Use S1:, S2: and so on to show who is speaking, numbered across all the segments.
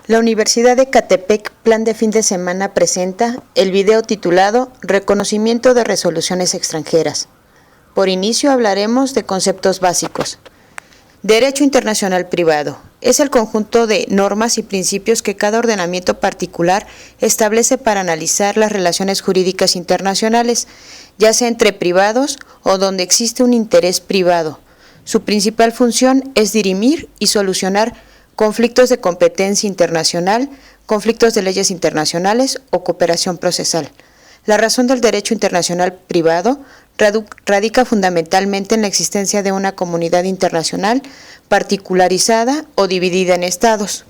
S1: La Universidad de Ecatepec Plan de Fin de Semana presenta el video titulado Reconocimiento de resoluciones extranjeras. Por inicio hablaremos de conceptos básicos. Derecho internacional privado es el conjunto de normas y principios que cada ordenamiento particular establece para analizar las relaciones jurídicas internacionales, ya sea entre privados o donde existe un interés privado. Su principal función es dirimir y solucionar conflictos de competencia internacional, conflictos de leyes internacionales o cooperación procesal. La razón del derecho internacional privado radica fundamentalmente en la existencia de una comunidad internacional particularizada o dividida en estados.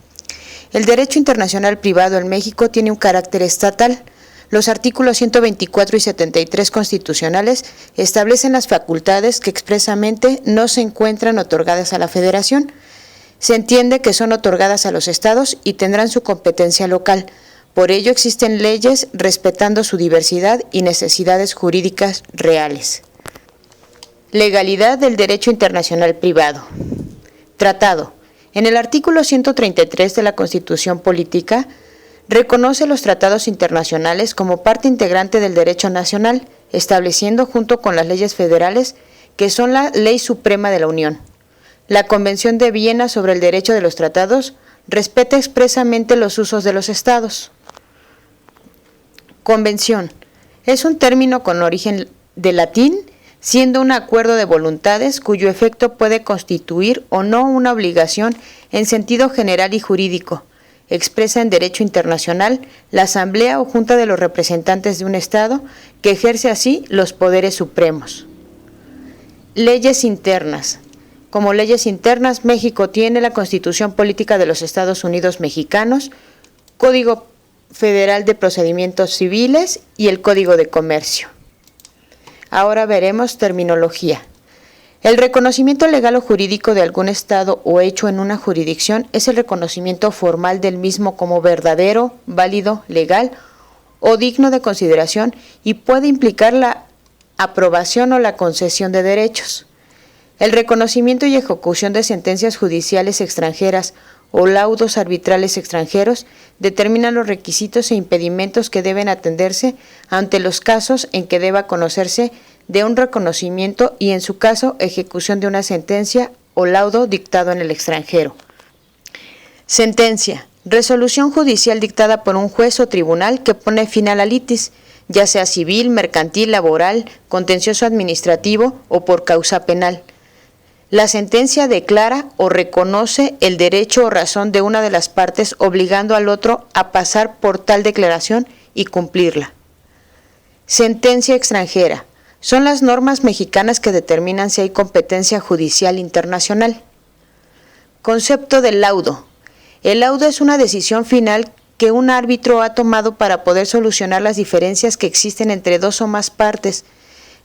S1: El derecho internacional privado en México tiene un carácter estatal. Los artículos 124 y 73 constitucionales establecen las facultades que expresamente no se encuentran otorgadas a la Federación. Se entiende que son otorgadas a los estados y tendrán su competencia local. Por ello existen leyes respetando su diversidad y necesidades jurídicas reales. Legalidad del derecho internacional privado. Tratado. En el artículo 133 de la Constitución Política, reconoce los tratados internacionales como parte integrante del derecho nacional, estableciendo junto con las leyes federales que son la ley suprema de la Unión. La Convención de Viena sobre el Derecho de los Tratados respeta expresamente los usos de los estados. Convención. Es un término con origen de latín, siendo un acuerdo de voluntades cuyo efecto puede constituir o no una obligación en sentido general y jurídico. Expresa en derecho internacional la Asamblea o Junta de los Representantes de un Estado que ejerce así los poderes supremos. Leyes internas. Como leyes internas, México tiene la Constitución Política de los Estados Unidos Mexicanos, Código Federal de Procedimientos Civiles y el Código de Comercio. Ahora veremos terminología. El reconocimiento legal o jurídico de algún Estado o hecho en una jurisdicción es el reconocimiento formal del mismo como verdadero, válido, legal o digno de consideración y puede implicar la aprobación o la concesión de derechos. El reconocimiento y ejecución de sentencias judiciales extranjeras o laudos arbitrales extranjeros determinan los requisitos e impedimentos que deben atenderse ante los casos en que deba conocerse de un reconocimiento y, en su caso, ejecución de una sentencia o laudo dictado en el extranjero. Sentencia. Resolución judicial dictada por un juez o tribunal que pone fin a la litis, ya sea civil, mercantil, laboral, contencioso administrativo o por causa penal. La sentencia declara o reconoce el derecho o razón de una de las partes, obligando al otro a pasar por tal declaración y cumplirla. Sentencia extranjera. Son las normas mexicanas que determinan si hay competencia judicial internacional. Concepto del laudo. El laudo es una decisión final que un árbitro ha tomado para poder solucionar las diferencias que existen entre dos o más partes.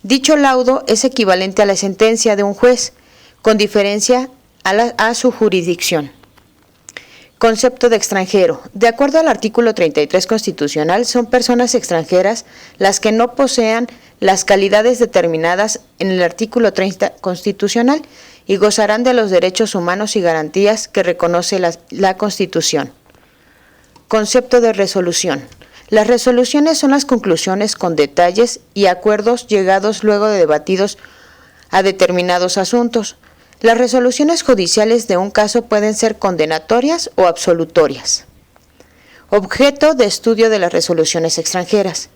S1: Dicho laudo es equivalente a la sentencia de un juez, con diferencia a su jurisdicción. Concepto de extranjero. De acuerdo al artículo 33 constitucional, son personas extranjeras las que no posean las calidades determinadas en el artículo 30 constitucional y gozarán de los derechos humanos y garantías que reconoce la Constitución. Concepto de resolución. Las resoluciones son las conclusiones con detalles y acuerdos llegados luego de debatidos a determinados asuntos. Las resoluciones judiciales de un caso pueden ser condenatorias o absolutorias. Objeto de estudio de las resoluciones extranjeras.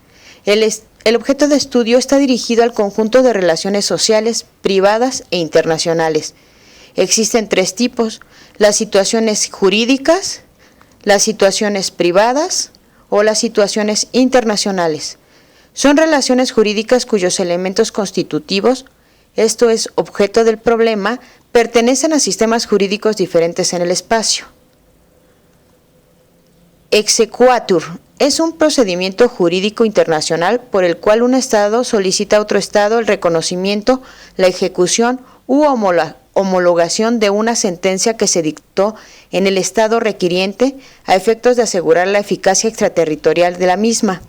S1: El objeto de estudio está dirigido al conjunto de relaciones sociales, privadas e internacionales. Existen tres tipos: las situaciones jurídicas, las situaciones privadas o las situaciones internacionales. Son relaciones jurídicas cuyos elementos constitutivos, esto es, objeto del problema, pertenecen a sistemas jurídicos diferentes en el espacio. Exequatur es un procedimiento jurídico internacional por el cual un Estado solicita a otro Estado el reconocimiento, la ejecución u homologación de una sentencia que se dictó en el Estado requiriente a efectos de asegurar la eficacia extraterritorial de la misma.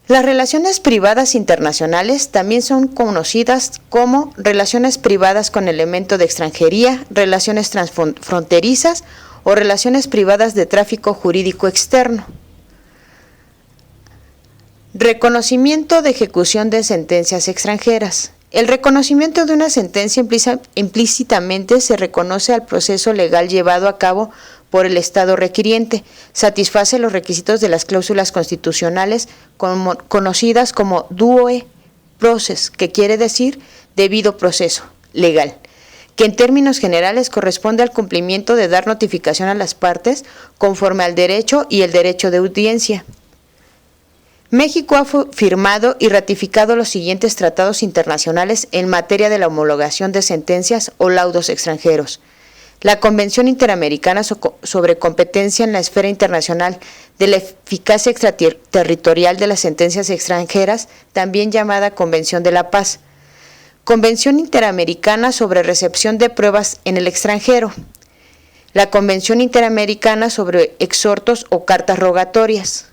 S1: Las relaciones privadas internacionales también son conocidas como relaciones privadas con elemento de extranjería, relaciones transfronterizas o relaciones privadas de tráfico jurídico externo. Reconocimiento de ejecución de sentencias extranjeras. El reconocimiento de una sentencia implícitamente se reconoce al proceso legal llevado a cabo por el Estado requiriente, satisface los requisitos de las cláusulas constitucionales conocidas como due process, que quiere decir debido proceso legal, que en términos generales corresponde al cumplimiento de dar notificación a las partes conforme al derecho y el derecho de audiencia. México ha firmado y ratificado los siguientes tratados internacionales en materia de la homologación de sentencias o laudos extranjeros: la Convención Interamericana sobre Competencia en la Esfera Internacional de la Eficacia Extraterritorial de las Sentencias Extranjeras, también llamada Convención de la Paz; Convención Interamericana sobre Recepción de Pruebas en el Extranjero; la Convención Interamericana sobre Exhortos o Cartas Rogatorias;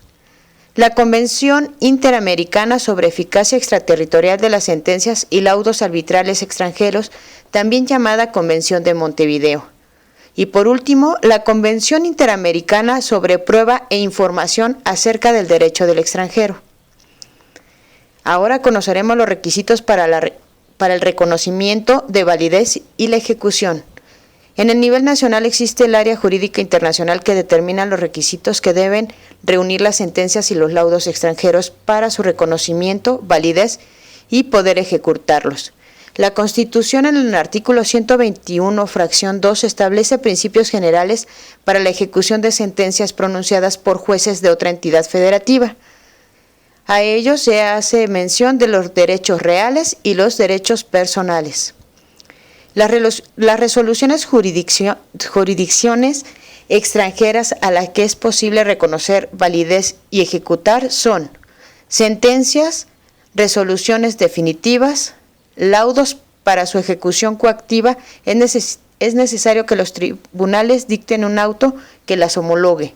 S1: la Convención Interamericana sobre Eficacia Extraterritorial de las Sentencias y Laudos Arbitrales Extranjeros, también llamada Convención de Montevideo; y por último, la Convención Interamericana sobre Prueba e Información acerca del Derecho del Extranjero. Ahora conoceremos los requisitos para el reconocimiento de validez y la ejecución. En el nivel nacional existe el área jurídica internacional que determina los requisitos que deben reunir las sentencias y los laudos extranjeros para su reconocimiento, validez y poder ejecutarlos. La Constitución, en el artículo 121, fracción 2, establece principios generales para la ejecución de sentencias pronunciadas por jueces de otra entidad federativa. A ello se hace mención de los derechos reales y los derechos personales. Las resoluciones jurisdicciones extranjeras a las que es posible reconocer validez y ejecutar son sentencias, resoluciones definitivas, laudos para su ejecución coactiva. Es necesario que los tribunales dicten un auto que las homologue.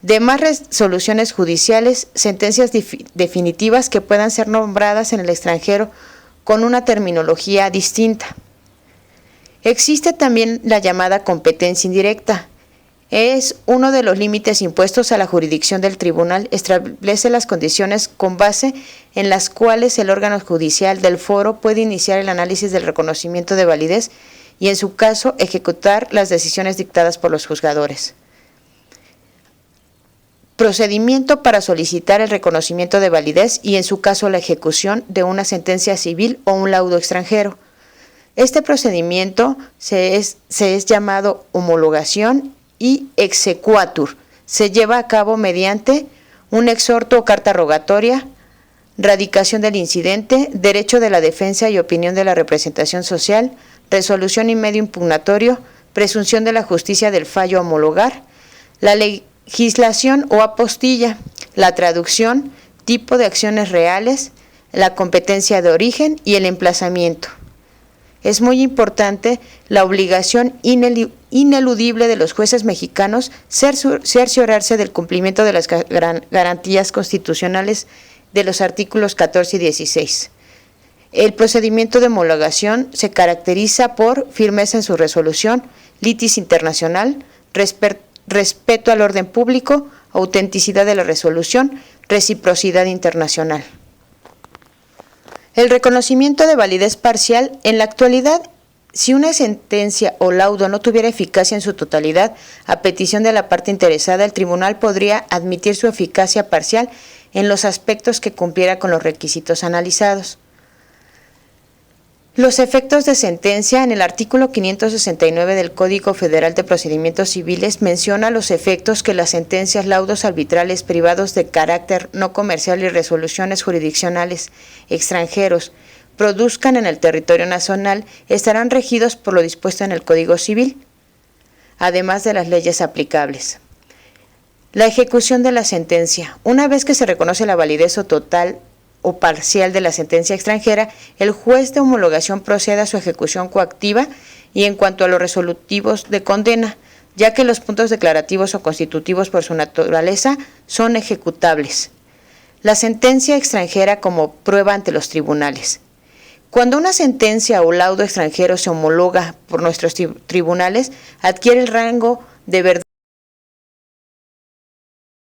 S1: Demás resoluciones judiciales, sentencias definitivas que puedan ser nombradas en el extranjero con una terminología distinta. Existe también la llamada competencia indirecta. Es uno de los límites impuestos a la jurisdicción del tribunal. Establece las condiciones con base en las cuales el órgano judicial del foro puede iniciar el análisis del reconocimiento de validez y, en su caso, ejecutar las decisiones dictadas por los juzgadores. Procedimiento para solicitar el reconocimiento de validez y, en su caso, la ejecución de una sentencia civil o un laudo extranjero. Este procedimiento se es llamado homologación y exequatur. Se lleva a cabo mediante un exhorto o carta rogatoria, radicación del incidente, derecho de la defensa y opinión de la representación social, resolución y medio impugnatorio, presunción de la justicia del fallo a homologar, la legislación o apostilla, la traducción, tipo de acciones reales, la competencia de origen y el emplazamiento. Es muy importante la obligación ineludible de los jueces mexicanos cerciorarse del cumplimiento de las garantías constitucionales de los artículos 14 y 16. El procedimiento de homologación se caracteriza por firmeza en su resolución, litis internacional, respeto al orden público, autenticidad de la resolución, reciprocidad internacional. El reconocimiento de validez parcial. En la actualidad, si una sentencia o laudo no tuviera eficacia en su totalidad, a petición de la parte interesada, el tribunal podría admitir su eficacia parcial en los aspectos que cumpliera con los requisitos analizados. Los efectos de sentencia. En el artículo 569 del Código Federal de Procedimientos Civiles menciona los efectos que las sentencias, laudos arbitrales privados de carácter no comercial y resoluciones jurisdiccionales extranjeros produzcan en el territorio nacional estarán regidos por lo dispuesto en el Código Civil, además de las leyes aplicables. La ejecución de la sentencia. Una vez que se reconoce la validez o total o parcial de la sentencia extranjera, el juez de homologación procede a su ejecución coactiva y en cuanto a los resolutivos de condena, ya que los puntos declarativos o constitutivos por su naturaleza son ejecutables. La sentencia extranjera como prueba ante los tribunales. Cuando una sentencia o laudo extranjero se homologa por nuestros tribunales, adquiere el rango de verdad